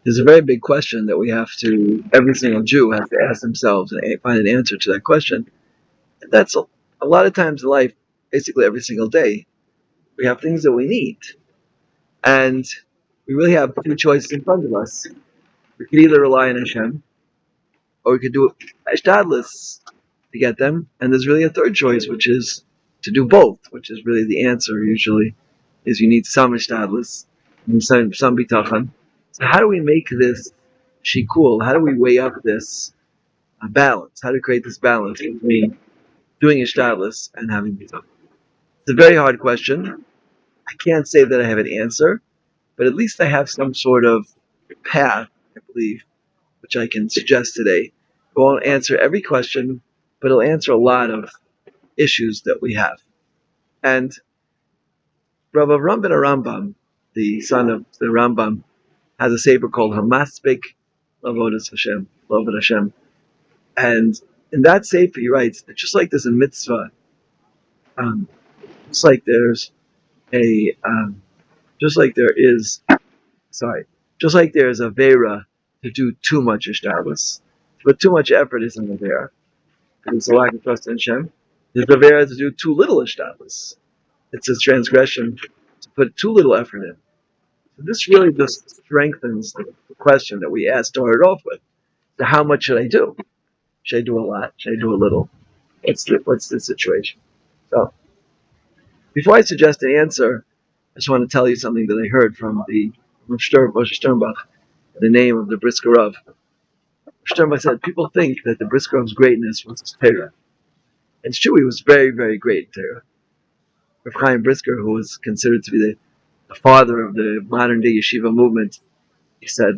There's a very big question that every single Jew has to ask themselves and find an answer to that question. And that's a lot of times in life, basically every single day, we have things that we need. And we really have two choices in front of us. We could either rely on Hashem, or we could do it ashtadlis to get them. And there's really a third choice, which is to do both, which is really the answer usually, is you need some ashtadlis and some bitachon. So how do we make this shikul? How do we weigh up this balance? How to create this balance between doing ishtadlis and having bitachon? It's a very hard question. I can't say that I have an answer, but at least I have some sort of path, I believe, which I can suggest today. It won't answer every question, but it'll answer a lot of issues that we have. And Rabbi Avram ben Rambam, the son of the Rambam, has a sefer called Hamaspik Lavodas Hashem, Lovat Hashem. And in that sefer he writes that just like there's a mitzvah, just like there's a, just like there is, just like there's a vera to do too much ishtadlus, but too much effort isn't a vera. It's a lack of trust in Hashem. There's a vera to do too little ishtadlus. It's a transgression to put too little effort in. So this really just strengthens the question that we started off with. So how much should I do? Should I do a lot? Should I do a little? What's the situation? So before I suggest an answer, I just want to tell you something that I heard from the Moshe Sternbach, the name of the Brisker Rav. Sternbach said people think that the Brisker Rav's greatness was his Torah. And it's true, he was very, very great in Torah. Rav Chaim Brisker, who was considered to be the father of the modern day yeshiva movement, he said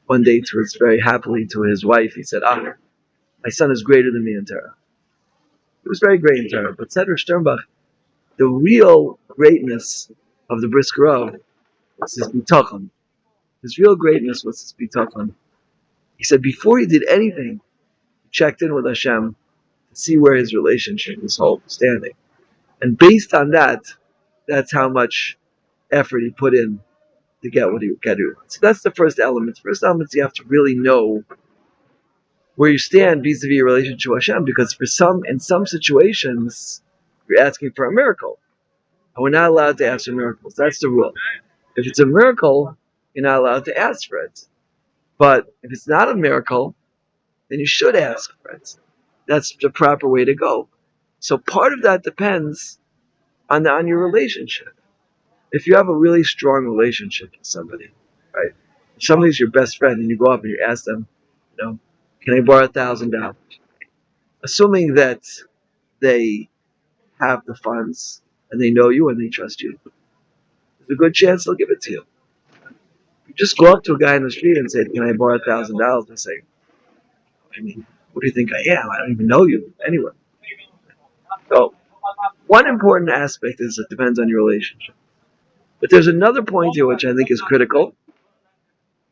one day very happily to his wife, he said, my son is greater than me in Torah. He was very great in Torah, but said Rav Sternbach, the real greatness of the Brisker Rav was his bitachon. His real greatness was his bitachon. He said before he did anything, he checked in with Hashem to see where his relationship was standing. And based on that, that's how much effort he put in to get what he got to. So that's the first element. First element is you have to really know where you stand vis-a-vis your relationship to Hashem, because in some situations, you're asking for a miracle. And we're not allowed to ask for miracles. That's the rule. If it's a miracle, you're not allowed to ask for it. But if it's not a miracle, then you should ask for it. That's the proper way to go. So part of that depends on your relationship. If you have a really strong relationship with somebody, right? If somebody's your best friend and you go up and you ask them, can I borrow $1,000? Assuming that they have the funds and they know you and they trust you, there's a good chance they'll give it to you. You just go up to a guy in the street and say, can I borrow $1,000? They say, what do you think I am? I don't even know you anyway. So one important aspect is it depends on your relationship. But there's another point here which I think is critical.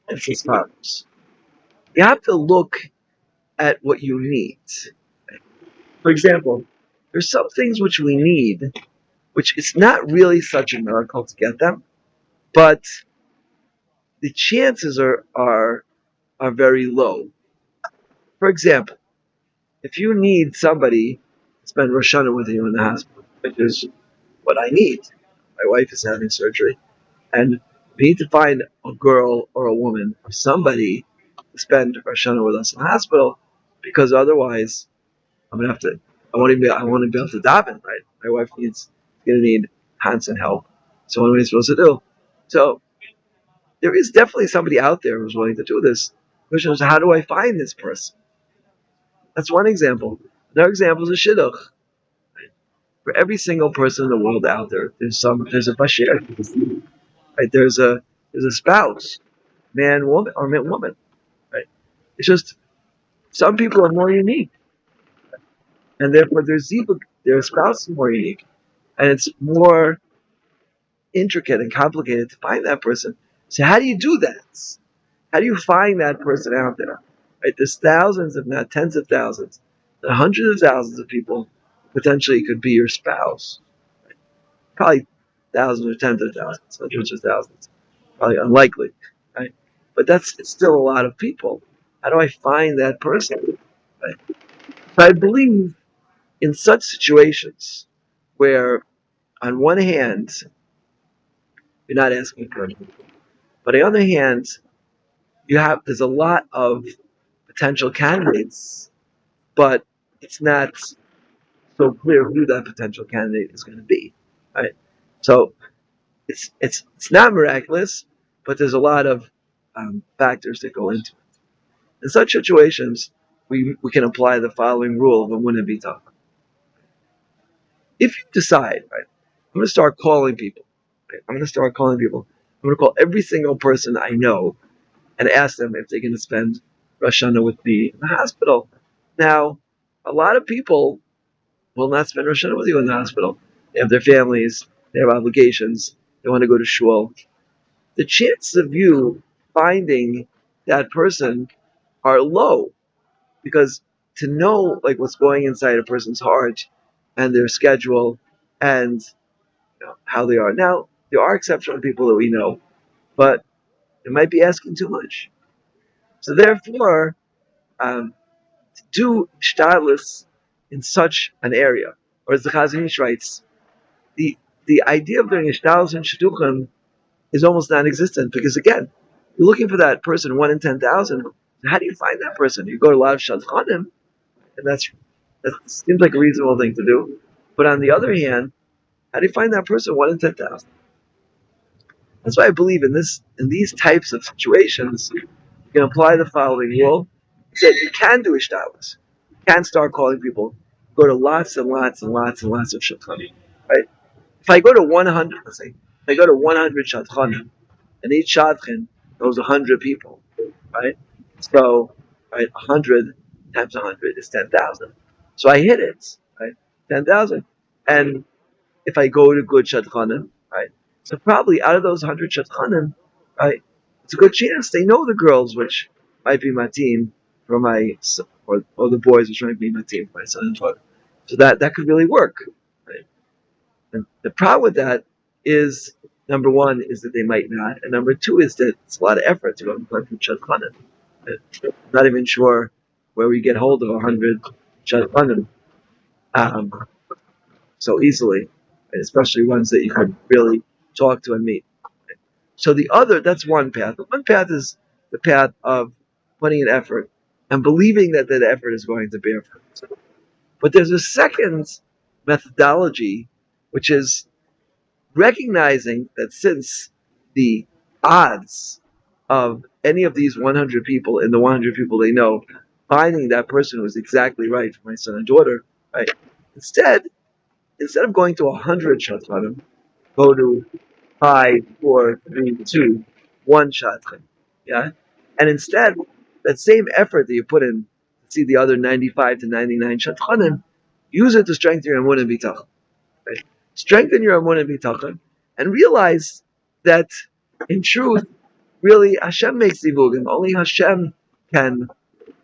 It's as follows. You have to look at what you need. For example, there's some things which we need, which it's not really such a miracle to get them, but the chances are very low. For example, if you need somebody to spend Rosh Hashanah with you in the hospital, which is what I need. My wife is having surgery, and we need to find a girl or a woman or somebody to spend Rosh Hashanah with us in the hospital, because otherwise I won't even be able to daven, right? My wife is going to need constant help. So what am I supposed to do? So there is definitely somebody out there who's willing to do this. The question is, how do I find this person? That's one example. Another example is a shidduch. For every single person in the world out there, there's a bashir, right? There's a spouse, man, woman, or man, woman, right? It's just some people are more unique, and therefore their spouse is more unique, and it's more intricate and complicated to find that person. So how do you do that? How do you find that person out there? Right? There's thousands, if not tens of thousands, hundreds of thousands of people potentially could be your spouse. Probably thousands or tens of thousands, hundreds of thousands. Probably unlikely. right? But it's still a lot of people. How do I find that person? Right? So I believe in such situations where, on one hand, you're not asking for anything, but on the other hand, there's a lot of potential candidates, but it's not so clear who that potential candidate is going to be, right? So it's not miraculous, but there's a lot of factors that go into it. In such situations, we can apply the following rule of a wouldn't be tough. If you decide, right, I'm going to start calling people. Right, I'm going to start calling people. I'm going to call every single person I know and ask them if they're going to spend Rosh Hashanah with me in the hospital. Now, a lot of people will not spend Rosh Hashanah with you in the hospital. They have their families, they have obligations, they want to go to shul. The chances of you finding that person are low because to know like what's going inside a person's heart and their schedule and how they are. Now, there are exceptional people that we know, but it might be asking too much. So therefore, do shtalis in such an area. Or as the Chazon Ish writes, the the idea of doing shtalis and shidduchim is almost non-existent because again, you're looking for that person 1 in 10,000. How do you find that person? You go to a lot of Shadchanim, and that seems like a reasonable thing to do. But on the other hand, how do you find that person 1 in 10,000? That's why I believe in these types of situations, you can apply the following rule. That you can do ishtalos. You can start calling people. Go to lots and lots and lots and lots of shadchanim. Right? If I go to 100, let's say, if I go to 100 shadchanim, and each shadchan knows 100 people, right? So, right, 100 times 100 is 10,000. So I hit it, right? 10,000. And if I go to good shadchanim, right? So probably out of those 100 shadchanim, right, it's a good chance they know the girls, which might be my team for my or the boys which might be my team for my son and daughter. So that could really work, right? And the problem with that is number one is that they might not, and number two is that it's a lot of effort to go and collect from shadchanim. I'm not even sure where we get hold of 100 shadchanim. So easily, especially ones that you can really talk to and meet. So that's one path. One path is the path of putting in effort and believing that that effort is going to bear fruit. But there's a second methodology, which is recognizing that since the odds of any of these 100 people and the 100 people they know finding that person who is exactly right for my son and daughter, right? Instead of going to 100 shadchanim, go to 5, 4, 3, 2, 1 shadchan. Yeah? And instead, that same effort that you put in to see the other 95 to 99 shadchanim, use it to strengthen your emunah and bitachon. Right? Strengthen your emunah and bitachon, and realize that in truth, really Hashem makes zivugim. Only Hashem can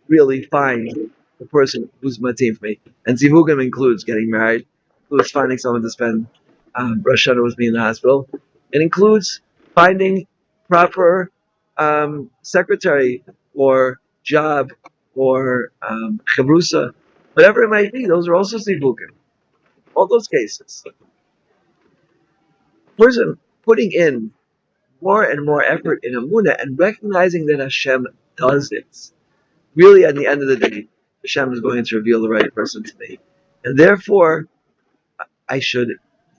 really find the person who's matim for me. And zivugim includes getting married, includes finding someone to spend Rosh Hashanah with me in the hospital. It includes finding proper secretary or job or chavrusa, whatever it might be. Those are also zivugim. All those cases. Person putting in more and more effort in Amunah and recognizing that Hashem does it. Really, at the end of the day, Hashem is going to reveal the right person to me. And therefore, I should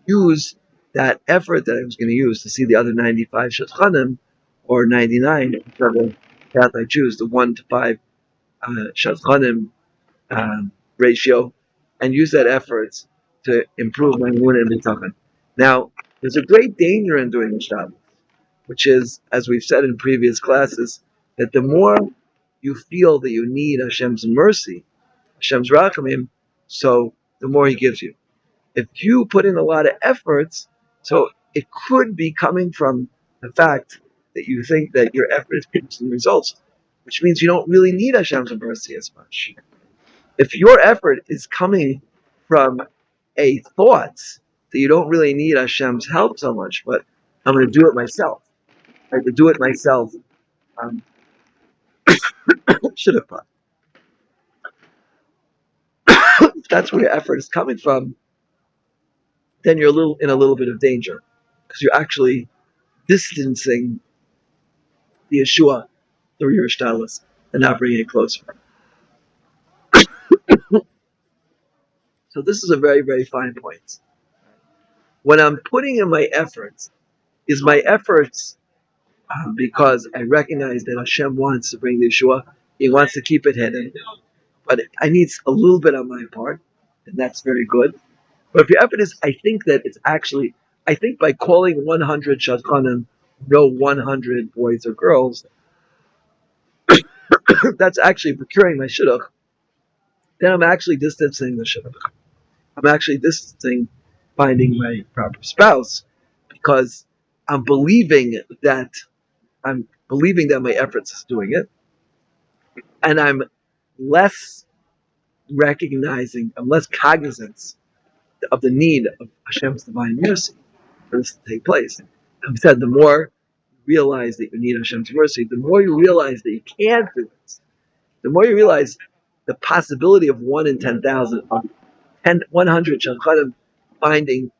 use that effort that I was going to use to see the other 95 shadchanim, or 99, whichever path I choose, the 1 to 5 shadchanim ratio, and use that effort to improve my emunah and bitachon. Now, there's a great danger in doing the Shabbos, which is, as we've said in previous classes, that the more you feel that you need Hashem's mercy, Hashem's rachamim, so the more He gives you. If you put in a lot of efforts, so it could be coming from the fact that you think that your effort is producing results, which means you don't really need Hashem's mercy as much. If your effort is coming from a thought that you don't really need Hashem's help so much, but I'm going to do it myself. I have to do it myself um, shidduch. If that's where your effort is coming from, then you're in a little bit of danger because you're actually distancing the Yeshua through your shtalas and not bringing it closer. So this is a very, very fine point. When I'm putting in my efforts, is my efforts because I recognize that Hashem wants to bring the Yeshua. He wants to keep it hidden, but I need a little bit on my part, and that's very good. But if your effort is, I think that it's actually, I think by calling 100 Shadchanim, no 100 boys or girls, that's actually procuring my shidduch, then I'm actually distancing the shidduch. I'm actually distancing finding my proper spouse because I'm believing that my efforts is doing it, and I'm less cognizant of the need of Hashem's divine mercy for this to take place. I've said the more you realize that you need Hashem's mercy, the more you realize that you can't do it. The more you realize the possibility of 1 in 10,000, of 100 shadchanim finding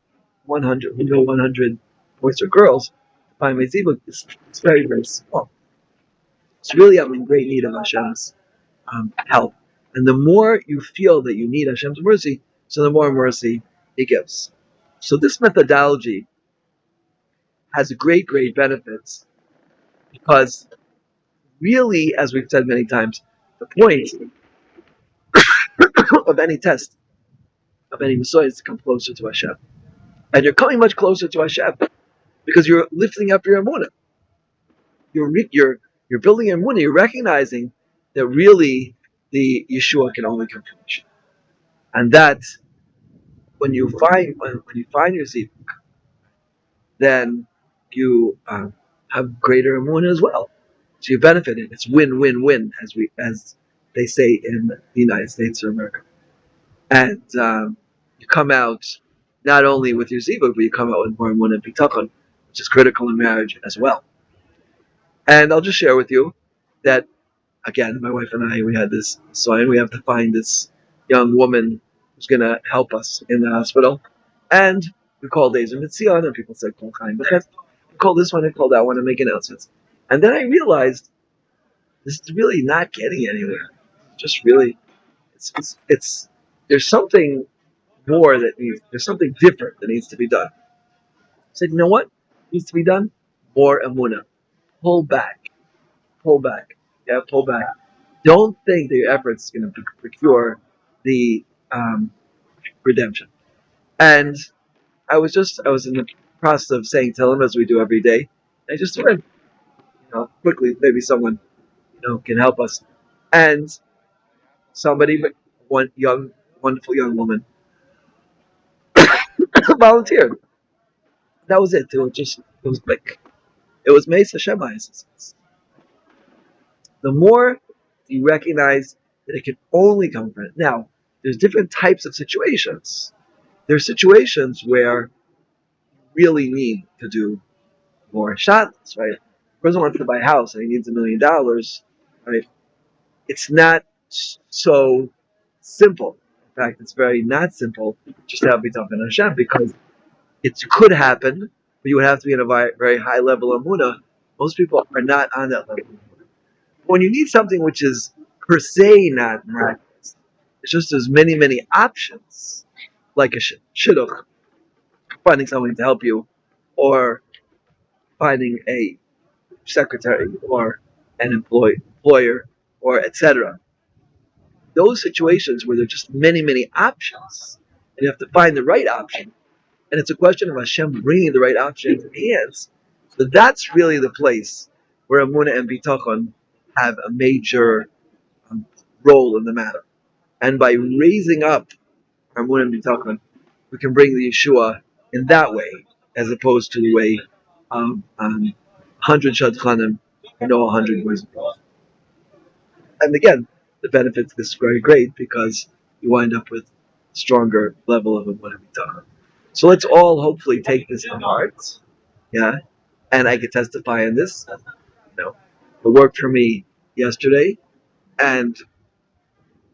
100 boys or girls to find my zibuk is very, very small. It's really, I'm in great need of Hashem's help. And the more you feel that you need Hashem's mercy, so the more mercy He gives. So this methodology has great, great benefits because really, as we've said many times, the point of any test, of any Messiah is to come closer to Hashem. And you're coming much closer to Hashem because you're lifting up your emunah. You're building your emunah. You're recognizing that really the Yeshua can only come from Hashem, and that when you find your seat, then you have greater emunah as well. So you benefit it. It's win-win-win, as they say in the United States of America. And you come out not only with your zibuk, but you come out with more emunah and bitachon, which is critical in marriage as well. And I'll just share with you that again, my wife and I, we had this sign. We have to find this young woman who's going to help us in the hospital. And we called Ezer Mitzion, and people said, call Chaim Bechet. We called this one and called that one and make announcements. And then I realized this is really not getting anywhere. Just really, it's there's something there's something different that needs to be done. I said, you know what needs to be done? More emunah. Pull back. Pull back. Yeah, pull back. Don't think that your efforts is going to procure the redemption. And I was in the process of saying Tehillim as we do every day. I just read, quickly, maybe someone, can help us. And somebody, one wonderful young woman, volunteered. That was it. It was quick. It was Mesa Shemai. The more you recognize that it can only come from it. Now, there's different types of situations. There's situations where you really need to do more shots, right? A person wants to buy a house and he needs $1 million, right? It's not so simple. In fact, it's very not simple just to have bitachon Hashem because it could happen, but you would have to be in a very, very high level of emunah. Most people are not on that level. When you need something which is per se not miraculous, it's just there's many, many options, like a shidduch, finding someone to help you, or finding a secretary, or an employer, or etc. Those situations where there's just many, many options, and you have to find the right option, and it's a question of Hashem bringing the right option into the hands. So that's really the place where emunah and bitachon have a major role in the matter. And by raising up our emunah and bitachon, we can bring the Yeshua in that way, as opposed to the way 100 shadchanim and 100 boys and girls. And again, the benefits is very great because you wind up with a stronger level of emunah and bitachon. So let's all hopefully take this to heart, yeah. And I could testify on this, It worked for me yesterday, and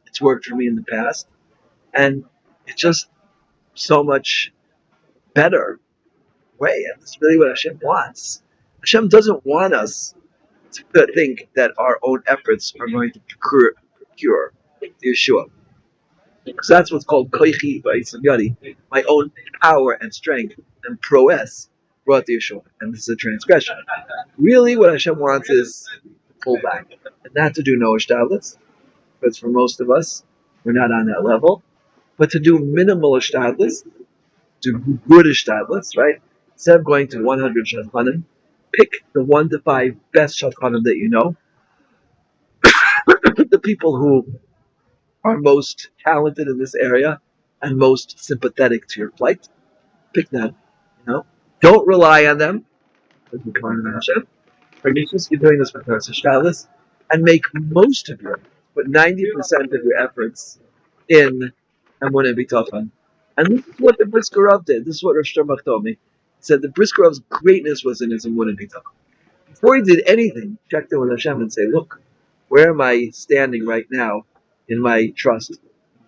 it's worked for me in the past, and it's just so much better way. And it's really what Hashem wants. Hashem doesn't want us to think that our own efforts are going to procure the Yeshua. Because that's what's called koichi v'yitzam, my own power and strength and prowess brought the Yeshua. And this is a transgression. Really, what Hashem wants is to pull back and not to do no ishtadlus, because for most of us, we're not on that level. But to do minimal ishtadlus, do good ishtadlus, right? Instead of going to 100 shadchanim, pick the 1 to 5 best shadchanim that you know, the people who are most talented in this area and most sympathetic to your plight. Pick them. Don't rely on them. You're doing this with Shtalis, and make most of your, but 90% of your efforts in Emunah and Bitachon. And this is what the Briskerov did. This is what Rosh Hashanah told me. He said the Briskerov's greatness was in his Emunah and Bitachon. Before he did anything, he checked in with Hashem and say, look, where am I standing right now in my trust in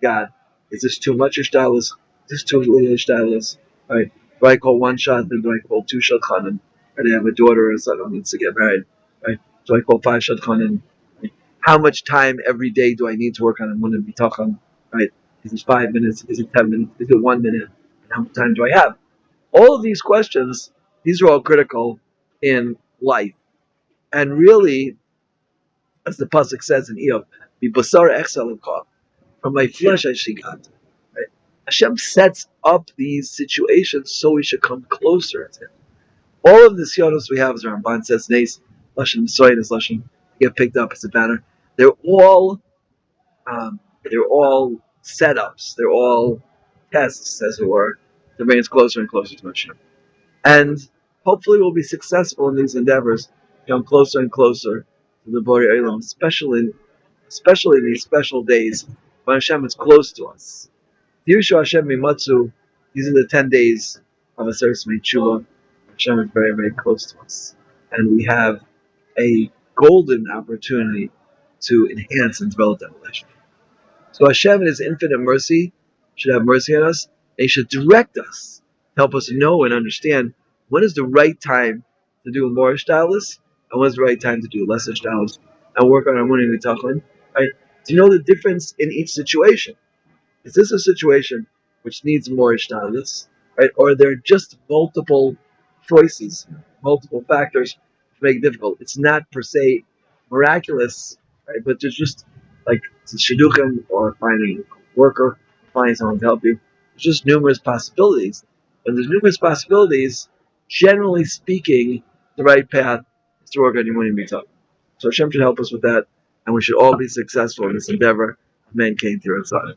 God? Is this too much Ishtalis? Is this too little Ishtalis? Right? Do I call one shot, then do I call 2 shadchanim? Right? I have a daughter or a son who needs to get married. Right? Do I call 5 shadchanim? Right? How much time every day do I need to work on Emunah Bitachon? Right? Is it 5 minutes? Is it 10 minutes? Is it 1 minute? And how much time do I have? All of these questions, these are all critical in life. And really, as the pasuk says in Eov, "Bibasar echsel from my flesh I see God." Right? Hashem sets up these situations so we should come closer to Him. All of the sionos we have, as Ramban says, Nes, Lashon Soyin is Lashon, get picked up as a banner. They're all setups. They're all tests, as it were, to bring us closer and closer to Hashem. And hopefully, we'll be successful in these endeavors, come closer and closer to the Borei Olam, especially in these special days when Hashem is close to us. Yushu Hashem Mimatsu, these are the 10 days of a Aseret Tshuva. Hashem is very, very close to us. And we have a golden opportunity to enhance and develop that relationship. So Hashem, in His infinite mercy, should have mercy on us, and He should direct us, help us know and understand when is the right time to do more ishtalis, and when is the right time to do less ishtalis, and work on our Emunah and Bitachon, right? To know the difference in each situation. Is this a situation which needs more ishtalis, right? Or are there just multiple choices, multiple factors to make it difficult? It's not per se miraculous, right? But there's just like shidduchim or finding a worker, finding someone to help you. There's just numerous possibilities. And there's numerous possibilities, generally speaking, the right path is to work on Emunah and Bitachon. So Hashem should help us with that, and we should all be successful in this endeavor. Amen. Cain Tirah Tzaddik.